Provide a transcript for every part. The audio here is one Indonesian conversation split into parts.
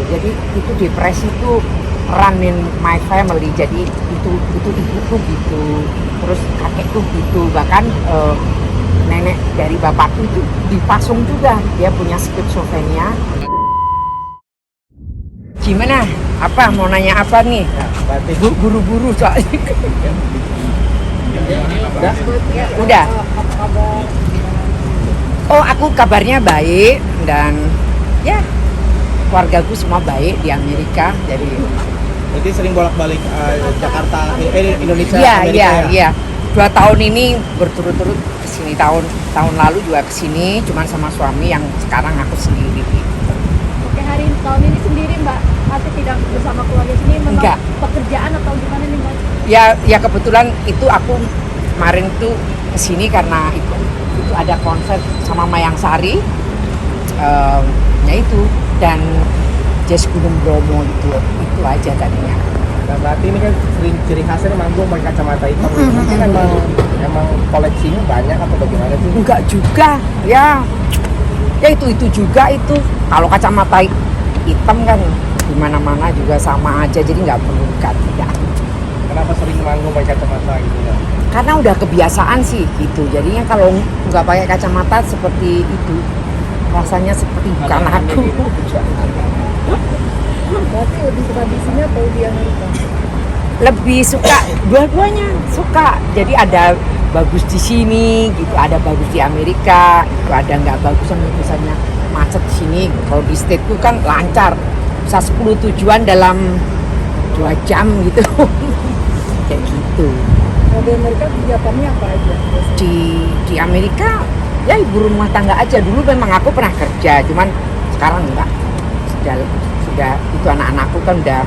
Jadi itu depresi itu run in my family. Jadi itu ibuku gitu, terus kakekku gitu, bahkan nenek dari bapakku itu dipasung juga, dia punya skizofrenia. Gimana? Apa mau nanya apa nih? Buru-buru soalnya. Udah. Oh, aku kabarnya baik dan ya keluargaku semua baik di Amerika. Jadi Berarti sering bolak-balik Jakarta, Indonesia, iya, Amerika iya. 2 tahun ini berturut-turut kesini, tahun lalu juga kesini, cuman sama suami, yang sekarang aku sendiri. Oke, tahun ini sendiri Mbak Ati tidak bersama keluarga sini, memang Enggak. pekerjaan atau gimana nih Mbak? Ya kebetulan itu aku kemarin tuh kesini karena itu ada konser sama Mayang Sari, ya itu, dan Jazz Gunung Bromo itu aja tadinya. Nah, berarti ini kan sering ciri khasnya manggung pakai kacamata hitam. Mungkin emang koleksinya banyak atau bagaimana sih? Enggak juga, ya itu juga itu. Kalau kacamata hitam kan di mana-mana juga sama aja, jadi nggak perlu ganti ya. Kenapa sering manggung pakai kacamata gitu ya? Karena udah kebiasaan sih gitu. Jadinya kalau nggak pakai kacamata seperti itu, rasanya seperti bukan aku. Berarti lebih suka di sini atau di Amerika? Lebih suka dua-duanya, suka. Jadi ada bagus di sini gitu, ada bagus di Amerika, itu ada nggak bagusan, misalnya macet di sini. Kalau di stateku kan lancar, bisa 10 tujuan dalam 2 jam gitu. Kayak gitu. Kalau di Amerika kegiatannya apa aja? Di Amerika ya ibu rumah tangga aja. Dulu memang aku pernah kerja, cuman sekarang enggak. Sudah itu anak-anakku kan udah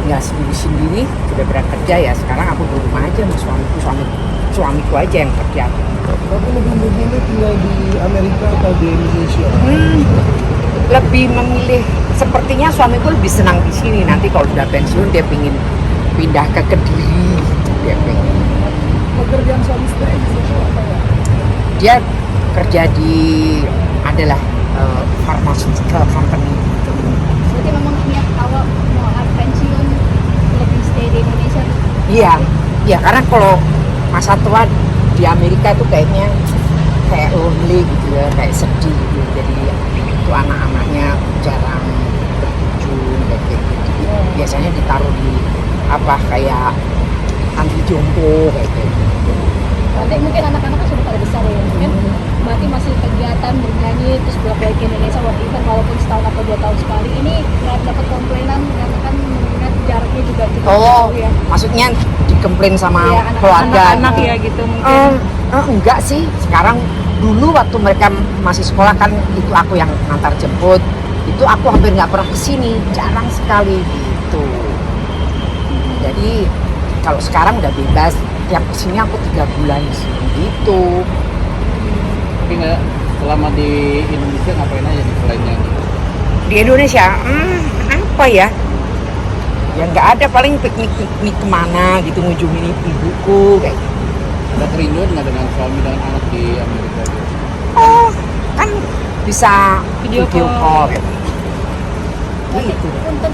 tinggal sendiri, sudah berangkat kerja, ya sekarang aku di rumah aja sama suamiku aja yang kerja. Tapi lebih memilih tinggal di Amerika atau di Indonesia? Lebih memilih, sepertinya suamiku lebih senang di sini. Nanti kalau sudah pensiun dia pengen pindah ke Kediri, dia pengen. Pekerjaan suami istri itu apa ya? Dia kerja di adalah pharmaceutical company. Berarti memang niat awal mau pensiun lebih stay di Indonesia? Iya, karena kalau masa tua di Amerika itu kayaknya kayak lonely gitu ya, kayak sedih gitu. Jadi itu anak-anaknya jarang berkunjung kayak gitu. Biasanya ditaruh di kayak panti jompo kayak gitu. Berarti mungkin anak-anak sudah pada besar ya, mungkin berarti masih kegiatan bernyanyi terus bolak-balik ke Indonesia buat event walaupun setahun atau 2 tahun sekali. Ini dapat komplainan mengatakan mengingat jaraknya juga cukup jauh ya. Maksudnya dikomplain sama Ya, keluarga? anak-anak ya gitu mungkin. Enggak sih, sekarang dulu waktu mereka masih sekolah kan itu aku yang ngantar jemput, itu aku hampir nggak pernah kesini, jarang sekali gitu. Jadi kalau sekarang udah bebas, tiap kesini aku 3 bulan di sini gitu. Tapi nggak selama di Indonesia ngapain aja di selain nyanyi? Di Indonesia, apa ya? Ya nggak ada, paling piknik kemana gitu, ngunjungin ibuku kayak gitu. Ada kerinduan nggak dengan suami dan anak di Amerika? Oh, kan bisa Video call gitu. Tapi untuk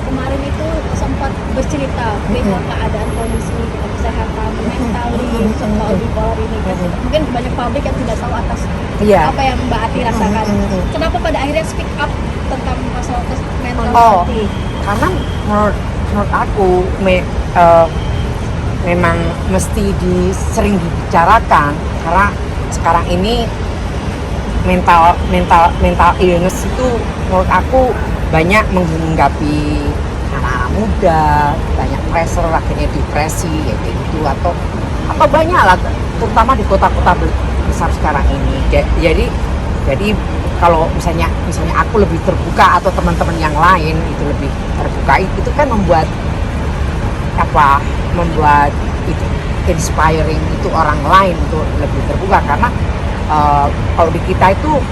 kemarin itu sempat bercerita bahwa keadaan kondisi kesehatan mentally serta bipolar ini kan mungkin banyak publik yang tidak tahu atas apa yang Mbak Ati rasakan. Kenapa pada akhirnya speak up tentang masalah mental seperti karena menurut aku memang mesti sering dibicarakan, karena sekarang ini mental illness itu menurut aku banyak menghinggapi anak-anak muda, banyak pressure, akhirnya depresi kayak gitu, atau banyak lah, terutama di kota-kota besar sekarang ini. Jadi kalau misalnya aku lebih terbuka atau teman-teman yang lain itu lebih terbuka, itu kan membuat itu inspiring itu orang lain untuk lebih terbuka, karena kalau di kita itu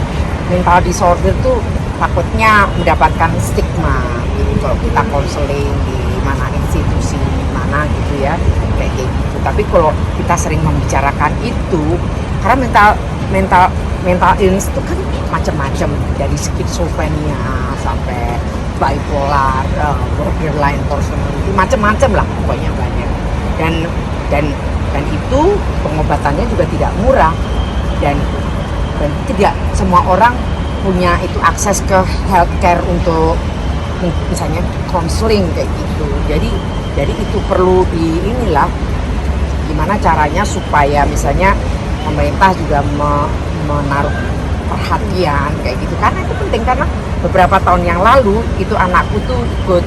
mental disorder tuh takutnya mendapatkan stigma gitu kalau kita konseling di mana institusi mana gitu ya, kayak gitu. Tapi kalau kita sering membicarakan itu, karena mental illness itu kan macam-macam, dari skizofrenia sampai bipolar, borderline personality, macam-macam lah pokoknya banyak. Dan itu pengobatannya juga tidak murah dan tidak semua orang punya itu akses ke healthcare untuk misalnya konseling kayak gitu. Jadi itu perlu inilah gimana caranya supaya misalnya pemerintah juga menaruh perhatian kayak gitu, karena itu penting. Karena beberapa tahun yang lalu itu anakku tuh ikut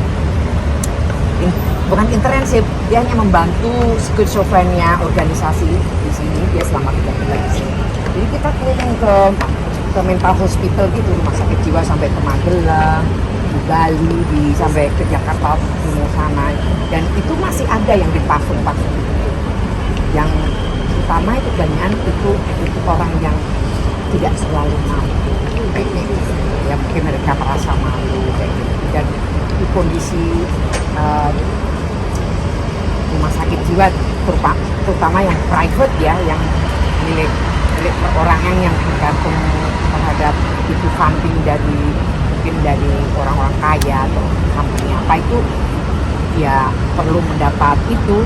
bukan internship, dia hanya membantu skizofrenia organisasi di sini, dia selama 3 bulan di sini. Jadi kita keliling ke mental hospital gitu, rumah sakit jiwa sampai ke Magelang, di Bali, sampai ke Jakarta Timur sana, dan itu masih ada yang dipasung-pasung gitu. Yang utama itu banyak itu orang yang tidak selalu mampu kayak gitu, ya mungkin mereka merasa malu kayak gitu, dan di kondisi rumah sakit jiwa terutama yang private ya, yang milik perorangan yang bergantung terhadap itu funding mungkin dari orang-orang kaya atau company apa, itu ya perlu mendapat itu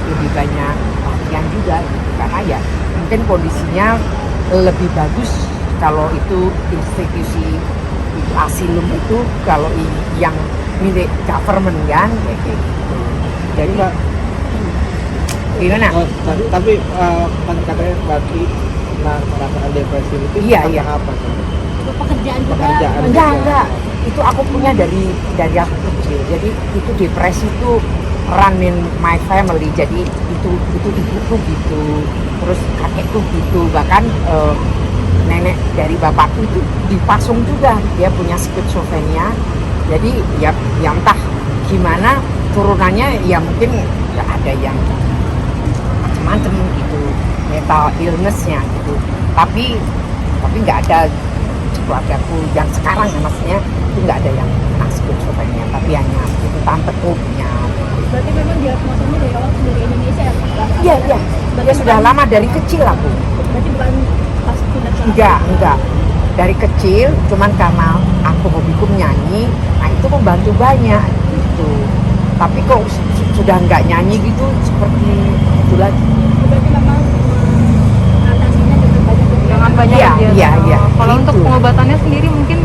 lebih banyak perhatian juga gitu. Karena ya mungkin kondisinya lebih bagus kalau itu institusi itu asilum itu kalau yang milik government kan kayak gitu. Jadi Mbak, gimana? tapi kan katanya berarti merasakan depresi itu Iya, karena iya. apa sih? Pekerjaan juga. Pekerjaan. Enggak. Itu aku punya dari aku kecil. Jadi itu depresi itu run in my family. Jadi itu ibuku gitu, terus kakekku gitu, bahkan nenek dari bapakku itu dipasung juga, dia punya skizofrenia. Jadi ya entah gimana turunannya, ya mungkin ya ada yang macam-macam gitu, mental illness-nya gitu. Tapi nggak ada keluargaku yang sekarang ya, maksudnya itu nggak ada yang kena skizofrenia, tapi hanya itu tanteku punya. Berarti memang diagnosanya dari awal dari Indonesia ya? Iya. Dia sudah lama dari kecil aku. Berarti bukan pas pindah ke Enggak. Dari kecil, cuman karena aku hobiku menyanyi, nah itu membantu banyak gitu. Tapi kok sudah nggak nyanyi gitu, seperti itu lagi. Berarti memang mengatasinya dengan banyak Dengan banyak Iya, kegiatan. iya, iya. Kalau Gitu. untuk pengobatannya sendiri mungkin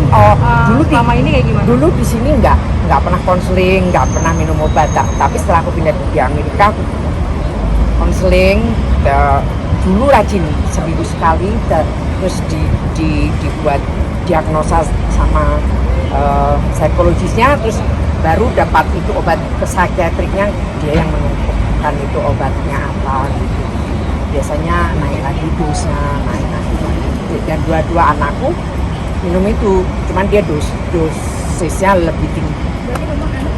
Dulu selama ini kayak gimana? Dulu di sini nggak pernah konseling, nggak pernah minum obat. Tapi setelah aku pindah di Amerika, aku konseling. Dulu rajin seminggu sekali, terus dibuat diagnosa sama psikologisnya, terus baru dapat itu obat psikiatriknya, dia yang menentukan itu obatnya apa gitu. Biasanya naik lagi dosnya, naik lagi. Dan dua anakku minum itu, cuman dia dosisnya lebih tinggi. Berarti memang anak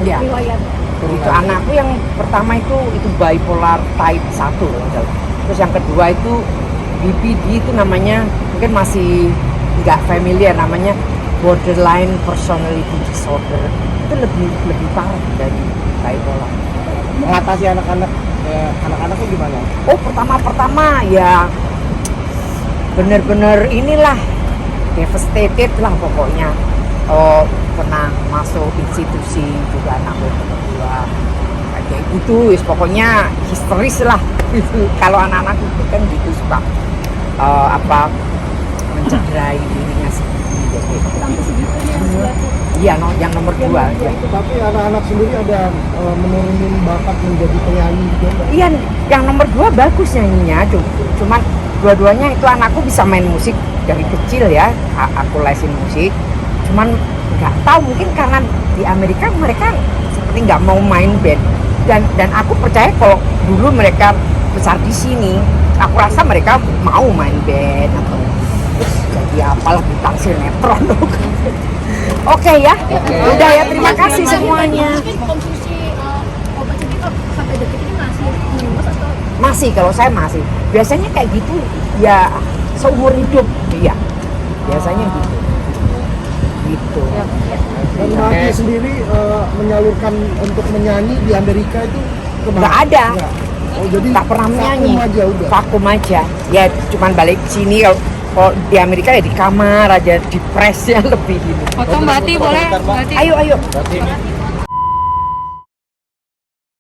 Iya. riwayat. Itu anakku yang pertama itu bipolar type 1 loh. Terus yang kedua itu BPD, itu namanya mungkin masih nggak familiar, namanya borderline personality disorder. Itu lebih parah dari bipolar. Mengatasi anak-anaknya gimana? Oh, pertama ya bener-bener inilah devastated lah pokoknya. Oh, pernah masuk institusi juga anakku kedua kayak gitu, pokoknya histeris lah gitu. Kalau anak-anak itu kan gitu suka mencederai dirinya sendiri gitu. Sampai segitunya berarti. Iya, yang nomor 2 ya. Tapi anak-anak sendiri ada menurunin bakat menjadi penyanyi gitu. Iya, yang nomor 2 bagus nyanyinya, cuman dua-duanya itu anakku bisa main musik dari kecil ya, aku lesin musik. Cuman nggak tahu, mungkin karena di Amerika mereka seperti nggak mau main band, dan aku percaya kalau dulu mereka besar di sini, aku rasa mereka mau main band atau terus jadi apalah bintang sinetron. Oke ya, udah ya, terima kasih semuanya. Mungkin konsumsi obat ini kok sampai detik ini masih minus atau Masih, kalau saya masih. Biasanya kayak gitu ya seumur hidup, iya. Biasanya gitu. Gitu. Dan Maki sendiri menyalurkan untuk menyanyi di Amerika itu kemana? Nggak ada. Nggak. Oh, jadi Tak pernah menyanyi. vakum aja udah. Vakum aja. Ya cuman balik sini Kalau di Amerika ya di kamar aja, di press ya lebih gini. Foto Mbak Ati boleh? Mbak Ati. Ayo, ayo. Berarti ini